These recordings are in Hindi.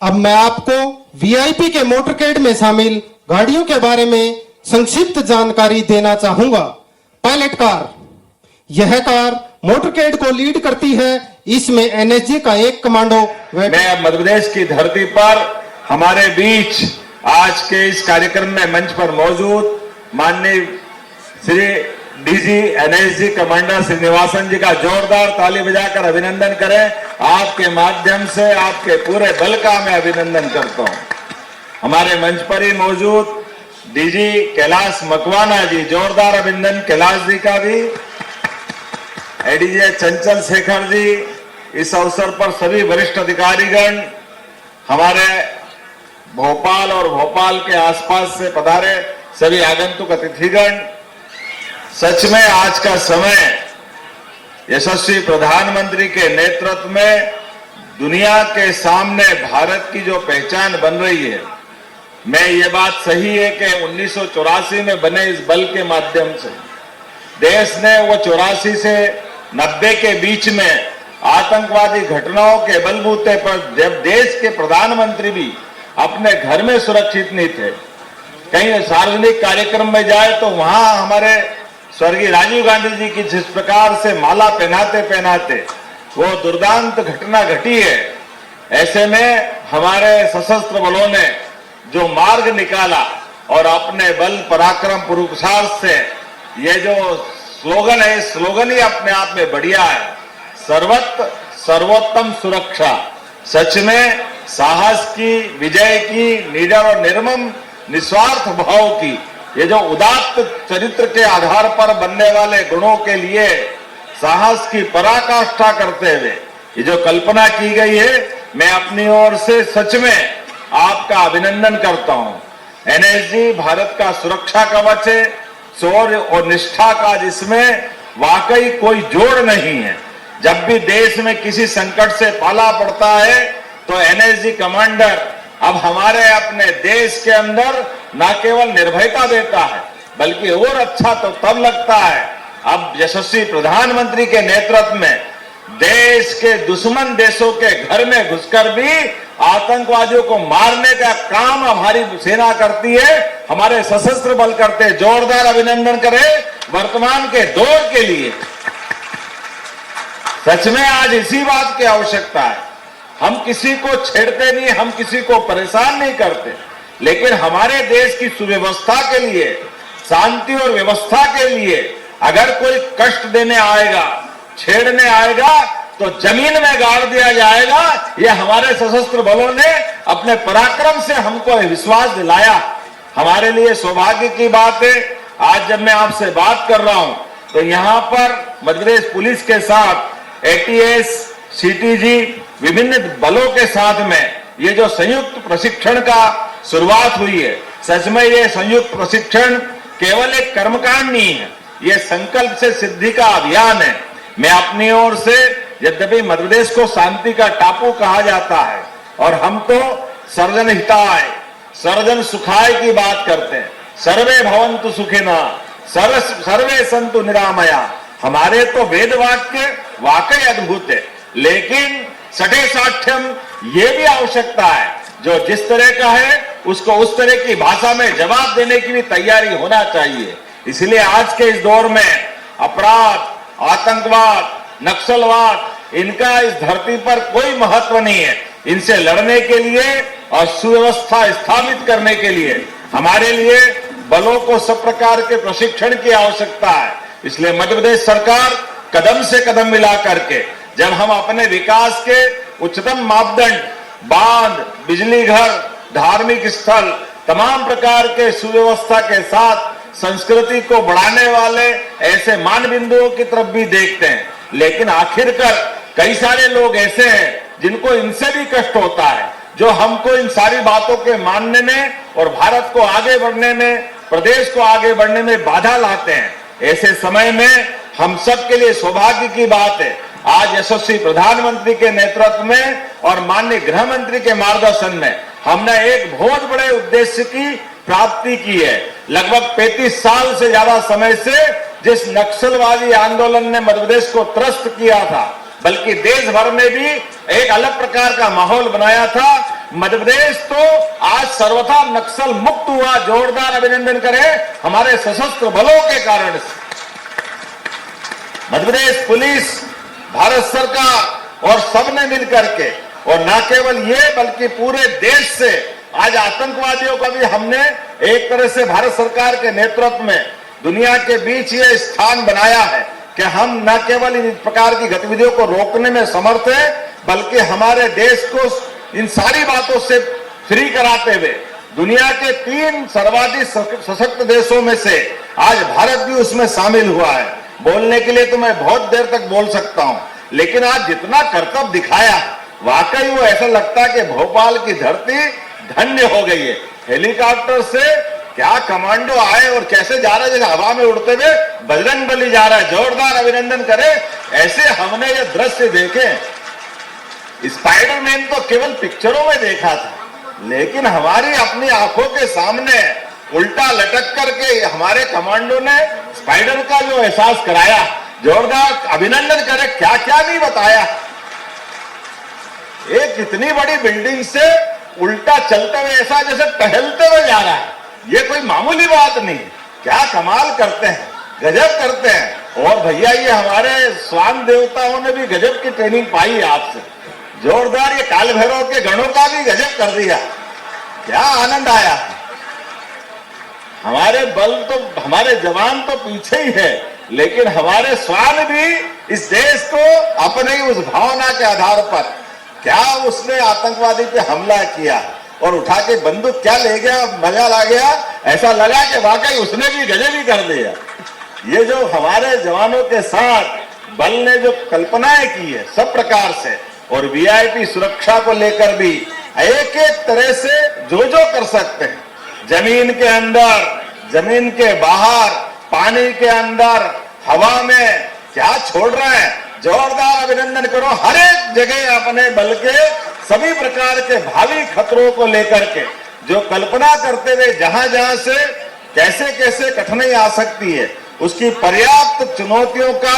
अब मैं आपको वीआईपी के मोटरकेड में शामिल गाड़ियों के बारे में संक्षिप्त जानकारी देना चाहूंगा। पायलट कार, यह कार मोटरकेड को लीड करती है। इसमें एनएसजी का एक कमांडो। मैं मध्य प्रदेश की धरती पर हमारे बीच आज के इस कार्यक्रम में मंच पर मौजूद माननीय Shri DG NSG commander Srinivasan ji का जोरदार ताली बजाकर अभिनंदन करें। आपके माध्यम से आपके पूरे बल का मैं अभिनंदन करता हूं। हमारे मंच पर ही मौजूद डीजी कैलाश मकवाना जी, जोरदार अभिनंदन कैलाश जी का भी। एडीजे चंचल शेखर जी, इस अवसर पर सभी वरिष्ठ अधिकारीगण, हमारे भोपाल और भोपाल के आसपास से पधारे सभी आगंतुक अतिथिगण, सच में आज का समय यशस्वी प्रधानमंत्री के नेतृत्व में दुनिया के सामने भारत की जो पहचान बन रही है, मैं ये बात सही है कि 1984 में बने इस बल के माध्यम से देश ने वो 84 से 90 के बीच में आतंकवादी घटनाओं के बलबूते पर, जब देश के प्रधानमंत्री भी अपने घर में सुरक्षित नहीं थे, कहीं सार्वजनिक कार्यक्रम में जाए तो वहां हमारे स्वर्गीय राजीव गांधी जी की जिस प्रकार से माला पहनाते पहनाते वो दुर्दांत घटना घटी है, ऐसे में हमारे सशस्त्र बलों ने जो मार्ग निकाला और अपने बल पराक्रम पुरुषार्थ से ये जो स्लोगन है, स्लोगन ही अपने आप में बढ़िया है, सर्वत्र सर्वोत्तम सुरक्षा। सच में साहस की, विजय की, निडर और निर्मम निस्वार्थ भाव की, ये जो उदात्त चरित्र के आधार पर बनने वाले गुणों के लिए साहस की पराकाष्ठा करते हुए ये जो कल्पना की गई है, मैं अपनी ओर से सच में आपका अभिनंदन करता हूं। एनएसजी भारत का सुरक्षा कवच है, शौर्य और निष्ठा का जिसमें वाकई कोई जोड़ नहीं है। जब भी देश में किसी संकट से पाला पड़ता है तो एनएसजी कमांडर अब हमारे अपने देश के अंदर न केवल निर्भयता देता है, बल्कि और अच्छा तो तब लगता है अब यशस्वी प्रधानमंत्री के नेतृत्व में देश के दुश्मन देशों के घर में घुसकर भी आतंकवादियों को मारने का काम हमारी सेना करती है, हमारे सशस्त्र बल करते हैं। जोरदार अभिनंदन करें वर्तमान के दौर के लिए। सच में आज इसी बात की आवश्यकता है। हम किसी को छेड़ते नहीं, हम किसी को परेशान नहीं करते, लेकिन हमारे देश की सुव्यवस्था के लिए, शांति और व्यवस्था के लिए अगर कोई कष्ट देने आएगा, छेड़ने आएगा तो जमीन में गाड़ दिया जाएगा। ये हमारे सशस्त्र बलों ने अपने पराक्रम से हमको विश्वास दिलाया। हमारे लिए सौभाग्य की बात है, आज जब मैं आपसे बात कर रहा हूं तो यहां पर मध्य प्रदेश पुलिस के साथ एटीएस, सीटीजी, विभिन्न बलों के साथ में ये जो संयुक्त प्रशिक्षण का शुरुआत हुई है, सच में ये संयुक्त प्रशिक्षण केवल एक कर्मकांड नहीं है, ये संकल्प से सिद्धि का अभियान है। मैं अपनी ओर से, यद्यपि मध्य प्रदेश को शांति का टापू कहा जाता है और हम तो सर्वजन हिताय, सर्वजन सुखाय की बात करते हैं, सर्वे भवन्तु सुखिनः, सर्वे सन्तु निरामया, हमारे तो वेद वाक्य वाकई अद्भुत है, लेकिन सठे साठ्यम ये भी आवश्यकता है, जो जिस तरह का है उसको उस तरह की भाषा में जवाब देने की भी तैयारी होना चाहिए। इसलिए आज के इस दौर में अपराध, आतंकवाद, नक्सलवाद, इनका इस धरती पर कोई महत्व नहीं है। इनसे लड़ने के लिए और सुव्यवस्था स्थापित करने के लिए हमारे लिए बलों को सब प्रकार के प्रशिक्षण की आवश्यकता है। इसलिए मध्य प्रदेश सरकार कदम से कदम मिला करके जब हम अपने विकास के उच्चतम मापदंड, बांध, बिजली घर, धार्मिक स्थल, तमाम प्रकार के सुव्यवस्था के साथ संस्कृति को बढ़ाने वाले ऐसे मान बिंदुओं की तरफ भी देखते हैं, लेकिन आखिरकार कई सारे लोग ऐसे हैं जिनको इनसे भी कष्ट होता है, जो हमको इन सारी बातों के मानने में और भारत को आगे बढ़ने में, प्रदेश को आगे बढ़ने में बाधा लाते हैं। ऐसे समय में हम सब के लिए सौभाग्य की बात है, आज यशस्वी प्रधानमंत्री के नेतृत्व में और माननीय गृह मंत्री के मार्गदर्शन में हमने एक बहुत बड़े उद्देश्य की प्राप्ति की है। लगभग 35 साल से ज्यादा समय से जिस नक्सलवादी आंदोलन ने मध्य प्रदेश को त्रस्त किया था, बल्कि देश भर में भी एक अलग प्रकार का माहौल बनाया था, मध्य प्रदेश तो आज सर्वथा नक्सल मुक्त हुआ। जोरदार अभिनंदन करें हमारे सशस्त्र बलों के कारण से। मध्य प्रदेश पुलिस, भारत सरकार और सबने मिलकर के, और न केवल ये बल्कि पूरे देश से आज आतंकवादियों का भी हमने एक तरह से भारत सरकार के नेतृत्व में दुनिया के बीच ये स्थान बनाया है कि हम न केवल इन प्रकार की गतिविधियों को रोकने में समर्थ हैं, बल्कि हमारे देश को इन सारी बातों से फ्री कराते हुए दुनिया के 3 सर्वाधिक सशक्त देशों में से आज भारत भी उसमें शामिल हुआ है। बोलने के लिए तो मैं बहुत देर तक बोल सकता हूं, लेकिन आज जितना कर्तव्य दिखाया, वाकई वो ऐसा लगता है कि भोपाल की धरती धन्य हो गई है। हेलीकॉप्टर से क्या कमांडो आए और कैसे जा रहा है, जैसे हवा में उड़ते हुए बजरंग बली जा रहा है। जोरदार अभिनंदन करें। ऐसे हमने ये दृश्य देखे। स्पाइडरमैन तो केवल पिक्चरों में देखा था, लेकिन हमारी अपनी आंखों के सामने उल्टा लटक करके हमारे कमांडो ने स्पाइडर का जो एहसास कराया। जोरदार अभिनंदन करें। क्या क्या नहीं बताया। एक इतनी बड़ी बिल्डिंग से उल्टा चलते हुए ऐसा जैसे टहलते हुए जा रहा है, ये कोई मामूली बात नहीं। क्या कमाल करते हैं, गजब करते हैं। और भैया ये हमारे स्वान देवताओं ने भी गजब की ट्रेनिंग पाई है आपसे। जोरदार ये काल भैरव के गणों का भी गजब कर दिया। क्या आनंद आया। हमारे बल तो, हमारे जवान तो पीछे ही है, लेकिन हमारे स्वान भी इस देश को अपने उस भावना के आधार पर, क्या उसने आतंकवादी पे हमला किया और उठा के बंदूक क्या ले गया, मजा ला गया। ऐसा लगा कि वाकई उसने भी गजब ही कर दिया। ये जो हमारे जवानों के साथ बल ने जो कल्पनाएं की है सब प्रकार से, और वीआईपी सुरक्षा को लेकर भी एक एक तरह से जो कर सकते हैं, जमीन के अंदर, जमीन के बाहर, पानी के अंदर, हवा में, क्या छोड़ रहे हैं। जोरदार अभिनंदन करो। हर एक जगह अपने बल के सभी प्रकार के भावी खतरों को लेकर के जो कल्पना करते हुए जहां जहां से कैसे कैसे कठिनाई आ सकती है, उसकी पर्याप्त चुनौतियों का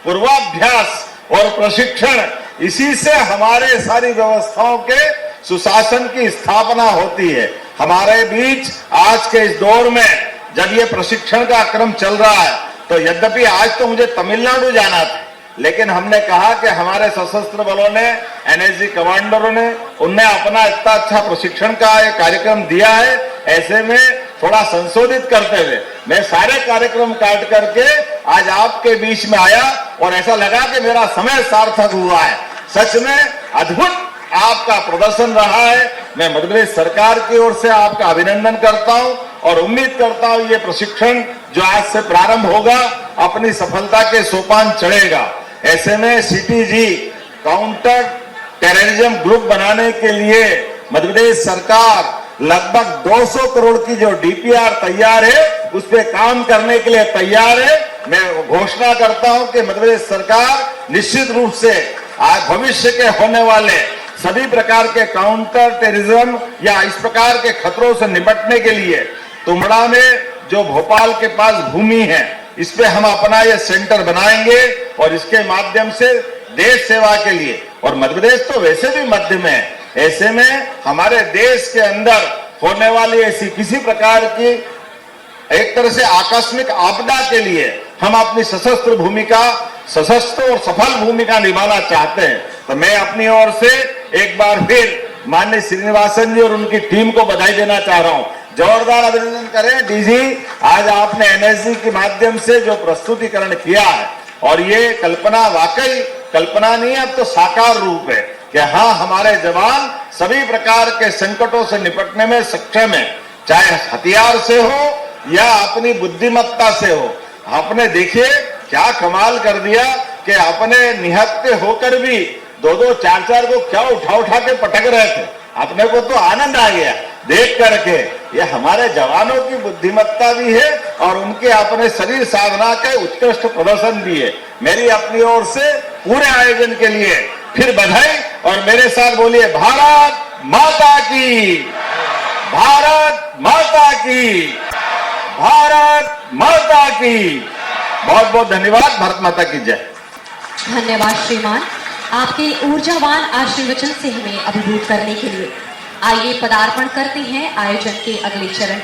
पूर्वाभ्यास और प्रशिक्षण, इसी से हमारे सारी व्यवस्थाओं के सुशासन की स्थापना होती है। हमारे बीच आज के इस दौर में जब ये प्रशिक्षण का क्रम चल रहा है, तो यद्यपि आज तो मुझे तमिलनाडु जाना था, लेकिन हमने कहा कि हमारे सशस्त्र बलों ने, एनएसजी कमांडरों ने, उनने अपना इतना अच्छा प्रशिक्षण का एक कार्यक्रम दिया है। ऐसे में थोड़ा संशोधित करते हुए मैं सारे कार्यक्रम काट करके आज आपके बीच में आया, और ऐसा लगा कि मेरा समय सार्थक हुआ है। सच में अद्भुत आपका प्रदर्शन रहा है। मैं मध्य प्रदेश सरकार की ओर से आपका अभिनंदन करता हूं और उम्मीद करता हूं ये प्रशिक्षण जो आज से प्रारंभ होगा अपनी सफलता के सोपान चढ़ेगा। ऐसे में सीटीजी काउंटर टेररिज्म ग्रुप बनाने के लिए मध्य प्रदेश सरकार लगभग 200 करोड़ की जो डीपीआर तैयार है, उस पर काम करने के लिए तैयार है। मैं घोषणा करता हूं कि मध्य प्रदेश सरकार निश्चित रूप से आज भविष्य के होने वाले सभी प्रकार के काउंटर टेररिज्म या इस प्रकार के खतरों से निपटने के लिए तुमड़ा में जो भोपाल के पास भूमि है, इस पे हम अपना ये सेंटर बनाएंगे और इसके माध्यम से देश सेवा के लिए, और मध्य प्रदेश तो वैसे भी मध्य में है, ऐसे में हमारे देश के अंदर होने वाली ऐसी किसी प्रकार की एक तरह से आकस्मिक आपदा के लिए हम अपनी सशस्त्र भूमिका, सशस्त्र और सफल भूमिका निभाना चाहते हैं। तो मैं अपनी ओर से एक बार फिर माननीय श्रीनिवासन जी और उनकी टीम को बधाई देना चाह रहा हूं। जोरदार अभिनंदन करें। डीजी, आज आपने एनएसजी के माध्यम से जो प्रस्तुतिकरण किया है, और ये कल्पना वाकई कल्पना नहीं है, अब तो साकार रूप है कि हाँ, हमारे जवान सभी प्रकार के संकटों से निपटने में सक्षम है, चाहे हथियार से हो या अपनी बुद्धिमत्ता से हो। आपने देखिए क्या कमाल कर दिया कि अपने निहत्ते होकर भी 2-2, 4-4 को क्या उठा के पटक रहे थे। अपने को तो आनंद आ गया देख करके। ये हमारे जवानों की बुद्धिमत्ता भी है और उनके अपने शरीर साधना के उत्कृष्ट प्रदर्शन भी है। मेरी अपनी ओर से पूरे आयोजन के लिए फिर बधाई, और मेरे साथ बोलिए भारत माता की, भारत माता की, भारत माता की। बहुत बहुत धन्यवाद। भारत माता की जय। धन्यवाद श्रीमान, आपके ऊर्जावान आशीर्वचन से हमें अभिभूत करने के लिए। आइए पदार्पण करते हैं आयोजन के अगले चरण